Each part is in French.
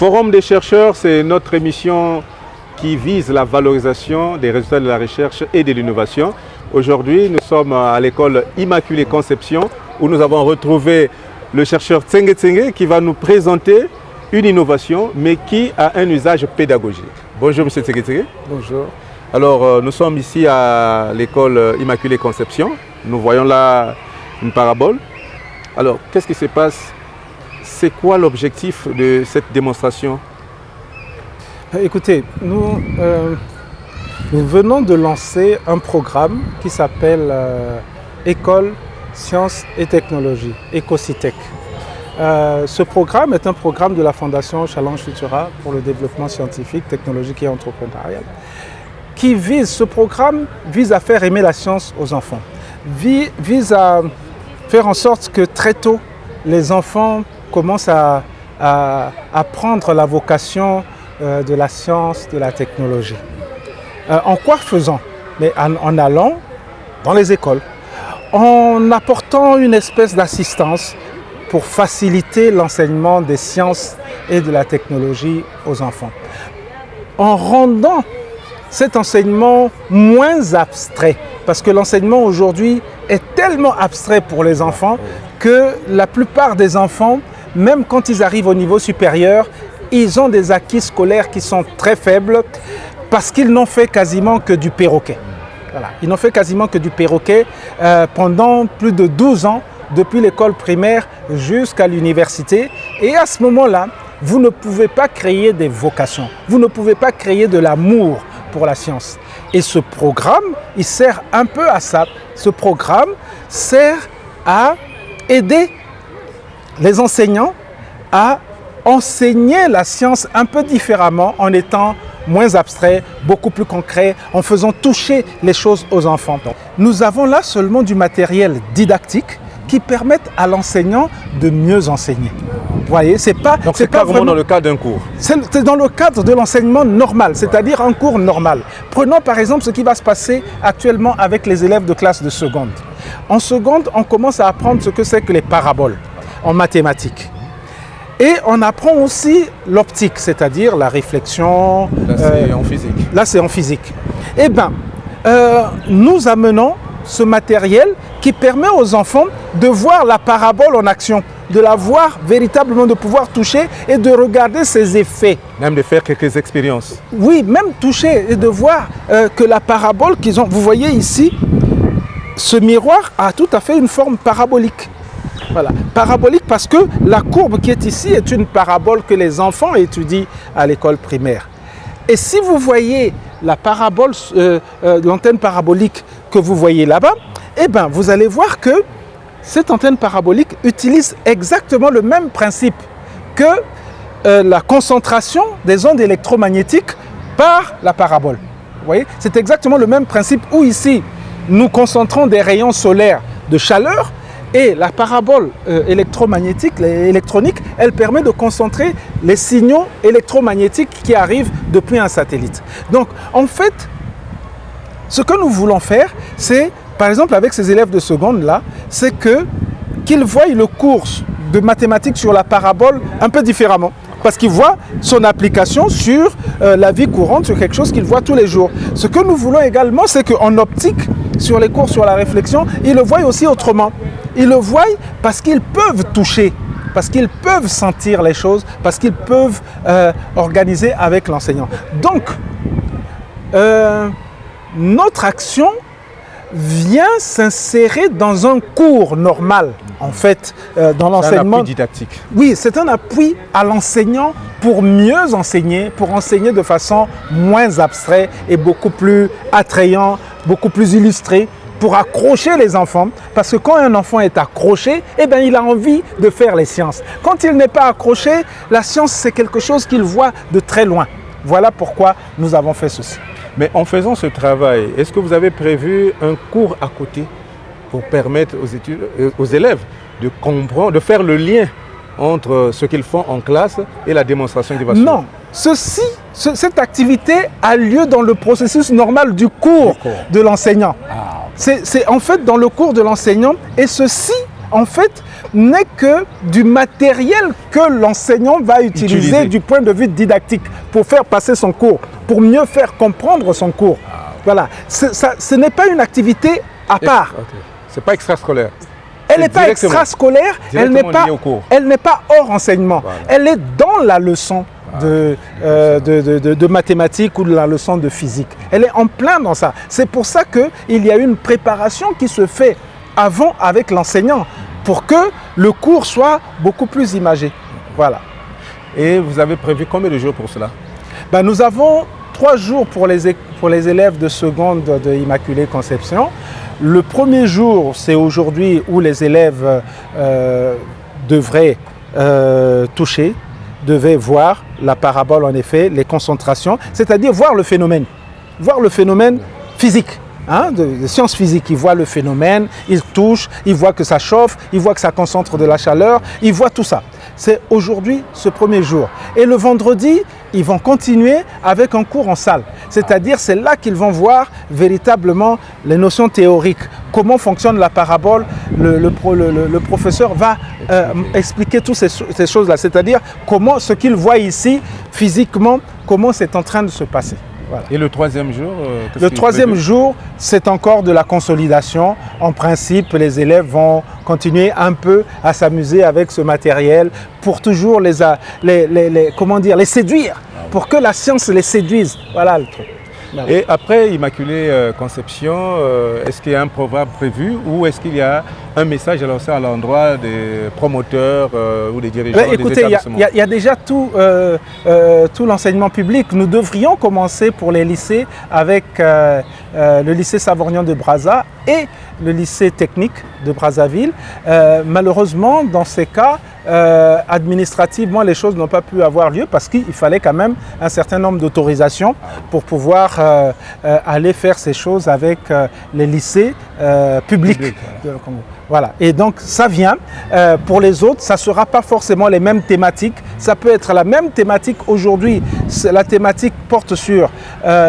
Forum des chercheurs, c'est notre émission qui vise la valorisation des résultats de la recherche et de l'innovation. Aujourd'hui, nous sommes à l'école Immaculée Conception où nous avons retrouvé le chercheur Tsenge Tsenge qui va nous présenter une innovation mais qui a un usage pédagogique. Bonjour M. Tsenge Tsenge. Bonjour. Alors, nous sommes ici à l'école Immaculée Conception. Nous voyons là une parabole. Alors, qu'est-ce qui se passe? C'est quoi l'objectif de cette démonstration? Écoutez, nous venons de lancer un programme qui s'appelle École Sciences et Technologies, EcoSciTech. Ce programme est un programme de la Fondation Challenge Futura pour le développement scientifique, technologique et entrepreneurial. Ce programme vise à faire aimer la science aux enfants, vise à faire en sorte que très tôt, les enfants commencent à prendre la vocation de la science, de la technologie. En quoi faisant? Mais en allant dans les écoles, en apportant une espèce d'assistance pour faciliter l'enseignement des sciences et de la technologie aux enfants. En rendant cet enseignement moins abstrait, parce que l'enseignement aujourd'hui est tellement abstrait pour les enfants que la plupart des enfants, même quand ils arrivent au niveau supérieur, ils ont des acquis scolaires qui sont très faibles parce qu'ils n'ont fait quasiment que du perroquet. Voilà. Ils n'ont fait quasiment que du perroquet pendant plus de 12 ans, depuis l'école primaire jusqu'à l'université. Et à ce moment-là, vous ne pouvez pas créer des vocations. Vous ne pouvez pas créer de l'amour pour la science. Et ce programme, il sert un peu à ça. Ce programme sert à aider les enseignants à enseigner la science un peu différemment en étant moins abstrait, beaucoup plus concret, en faisant toucher les choses aux enfants. Nous avons là seulement du matériel didactique qui permettent à l'enseignant de mieux enseigner. Vous voyez, c'est pas vraiment dans le cadre d'un cours. C'est dans le cadre de l'enseignement normal, c'est-à-dire un cours normal. Prenons par exemple ce qui va se passer actuellement avec les élèves de classe de seconde. En seconde, on commence à apprendre ce que c'est que les paraboles en mathématiques. Et on apprend aussi l'optique, c'est-à-dire la réflexion. Là, c'est en physique. Là, c'est en physique. Eh bien, nous amenons ce matériel qui permet aux enfants de voir la parabole en action, de la voir véritablement, de pouvoir toucher et de regarder ses effets. Même de faire quelques expériences. Oui, même toucher et de voir que la parabole qu'ils ont... Vous voyez ici, ce miroir a tout à fait une forme parabolique. Voilà, parabolique parce que la courbe qui est ici est une parabole que les enfants étudient à l'école primaire. Et si vous voyez la parabole, l'antenne parabolique que vous voyez là-bas, eh bien, vous allez voir que cette antenne parabolique utilise exactement le même principe que la concentration des ondes électromagnétiques par la parabole. Vous voyez, c'est exactement le même principe où ici, nous concentrons des rayons solaires de chaleur. Et la parabole électromagnétique, électronique, elle permet de concentrer les signaux électromagnétiques qui arrivent depuis un satellite. Donc, en fait, ce que nous voulons faire, c'est, par exemple, avec ces élèves de seconde là, c'est qu'ils voient le cours de mathématiques sur la parabole un peu différemment. Parce qu'ils voient son application sur la vie courante, sur quelque chose qu'ils voient tous les jours. Ce que nous voulons également, c'est qu'en optique, sur les cours sur la réflexion, ils le voient aussi autrement. Ils le voient parce qu'ils peuvent toucher, parce qu'ils peuvent sentir les choses, parce qu'ils peuvent organiser avec l'enseignant. Donc, notre action vient s'insérer dans un cours normal, en fait, dans l'enseignement. C'est un appui didactique. Oui, c'est un appui à l'enseignant pour mieux enseigner, pour enseigner de façon moins abstraite et beaucoup plus attrayant, beaucoup plus illustrée, pour accrocher les enfants. Parce que quand un enfant est accroché, eh bien, il a envie de faire les sciences. Quand il n'est pas accroché, la science, c'est quelque chose qu'il voit de très loin. Voilà pourquoi nous avons fait ceci. Mais en faisant ce travail, est-ce que vous avez prévu un cours à côté pour permettre aux élèves de comprendre, de faire le lien entre ce qu'ils font en classe et la démonstration qui va suivre? Non, cette activité a lieu dans le processus normal du cours de l'enseignant. C'est en fait dans le cours de l'enseignant et ceci en fait, n'est que du matériel que l'enseignant va utiliser du point de vue didactique pour faire passer son cours, pour mieux faire comprendre son cours. Voilà. Ce n'est pas une activité à part. Okay. Ce n'est pas extrascolaire. Elle n'est pas extrascolaire, elle n'est pas hors enseignement. Voilà. Elle est dans la leçon de mathématiques ou de la leçon de physique. Elle est en plein dans ça. C'est pour ça qu'il y a une préparation qui se fait avant avec l'enseignant pour que le cours soit beaucoup plus imagé. Voilà. Et vous avez prévu combien de jours pour cela? Nous avons 3 jours pour les élèves de seconde de Immaculée Conception. Le premier jour, c'est aujourd'hui où les élèves devraient toucher, devaient voir la parabole en effet, les concentrations, c'est-à-dire voir le phénomène physique. De sciences physiques, ils voient le phénomène, ils touchent, ils voient que ça chauffe, ils voient que ça concentre de la chaleur, ils voient tout ça. C'est aujourd'hui ce premier jour. Et le vendredi, ils vont continuer avec un cours en salle. C'est-à-dire, c'est là qu'ils vont voir véritablement les notions théoriques. Comment fonctionne la parabole, le professeur va expliquer toutes ces choses-là. C'est-à-dire, ce qu'ils voient ici, physiquement, comment c'est en train de se passer. Voilà. Et le troisième jour Le troisième jour, c'est encore de la consolidation. En principe, les élèves vont continuer un peu à s'amuser avec ce matériel pour toujours les séduire, pour que la science les séduise. Voilà le truc. Et après Immaculée Conception, est-ce qu'il y a un programme prévu ou est-ce qu'il y a un message à lancer à l'endroit des promoteurs ou des dirigeants des établissements? Il y a déjà tout l'enseignement public. Nous devrions commencer pour les lycées avec le lycée Savorgnan de Brazza et le lycée technique de Brazzaville. Malheureusement, dans ces cas, administrativement, les choses n'ont pas pu avoir lieu parce qu'il fallait quand même un certain nombre d'autorisations pour pouvoir aller faire ces choses avec les lycées publics. Voilà. Et donc, ça vient. Pour les autres, ça ne sera pas forcément les mêmes thématiques. Ça peut être la même thématique aujourd'hui. La thématique porte sur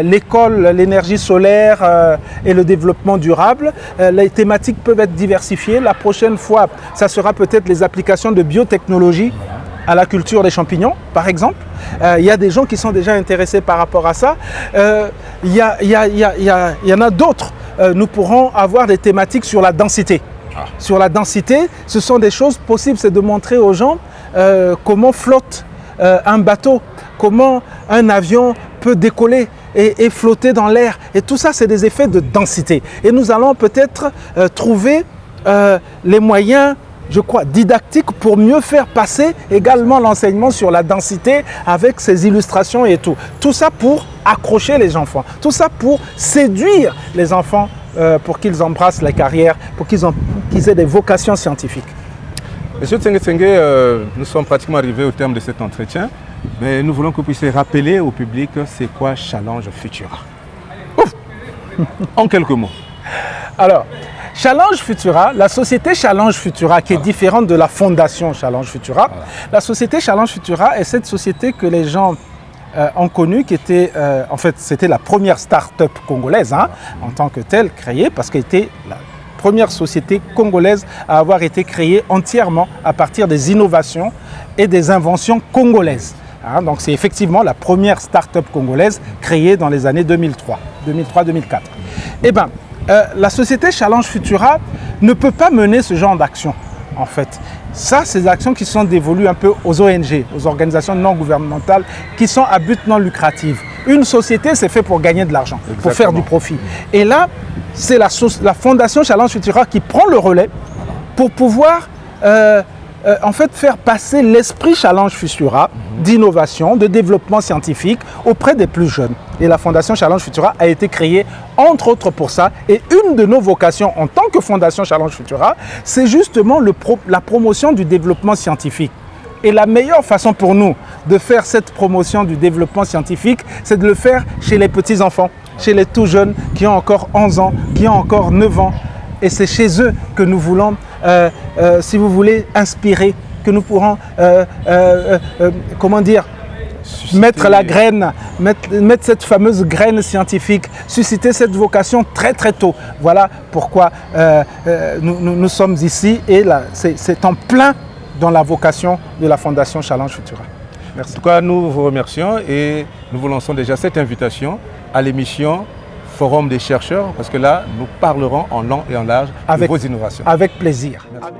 l'école, l'énergie solaire et le développement durable. Les thématiques peuvent être diversifiées. La prochaine fois, ça sera peut-être les applications de biotechnologie à la culture des champignons, par exemple. Il y a des gens qui sont déjà intéressés par rapport à ça. Il y en a d'autres. Nous pourrons avoir des thématiques sur la densité. Sur la densité, ce sont des choses possibles, c'est de montrer aux gens comment flotte un bateau, comment un avion peut décoller et flotter dans l'air. Et tout ça, c'est des effets de densité. Et nous allons peut-être trouver les moyens, je crois, didactiques pour mieux faire passer également l'enseignement sur la densité avec ces illustrations et tout. Tout ça pour accrocher les enfants, tout ça pour séduire les enfants pour qu'ils embrassent la carrière, pour qu'ils aient des vocations scientifiques. Monsieur Tsenge, nous sommes pratiquement arrivés au terme de cet entretien, mais nous voulons que vous puissiez rappeler au public c'est quoi Challenge Futura. En quelques mots. Alors, Challenge Futura, la société Challenge Futura qui est différente de la fondation Challenge Futura. La société Challenge Futura est cette société que les gens ont connue, qui était, en fait, c'était la première start-up congolaise en tant que telle créée, parce qu'elle était la première société congolaise à avoir été créée entièrement à partir des innovations et des inventions congolaises. Donc c'est effectivement la première start-up congolaise créée dans les années 2003-2004. Eh bien, la société Challenge Futura ne peut pas mener ce genre d'action, en fait. Ça, c'est des actions qui sont dévolues un peu aux ONG, aux organisations non gouvernementales, qui sont à but non lucratif. Une société, c'est fait pour gagner de l'argent, pour faire du profit. Et là, c'est la Fondation Challenge Futura qui prend le relais pour pouvoir en fait faire passer l'esprit Challenge Futura d'innovation, de développement scientifique auprès des plus jeunes. Et la Fondation Challenge Futura a été créée entre autres pour ça. Et une de nos vocations en tant que Fondation Challenge Futura, c'est justement la promotion du développement scientifique. Et la meilleure façon pour nous de faire cette promotion du développement scientifique, c'est de le faire chez les petits-enfants, chez les tout jeunes qui ont encore 11 ans, qui ont encore 9 ans. Et c'est chez eux que nous voulons, si vous voulez, inspirer, que nous pourrons, mettre la graine, mettre cette fameuse graine scientifique, susciter cette vocation très très tôt. Voilà pourquoi nous sommes ici et là, c'est en plein dans la vocation de la Fondation Challenge Futura. Merci. En tout cas, nous vous remercions et nous vous lançons déjà cette invitation à l'émission Forum des chercheurs, parce que là, nous parlerons en long et en large de vos innovations. Avec plaisir. Merci.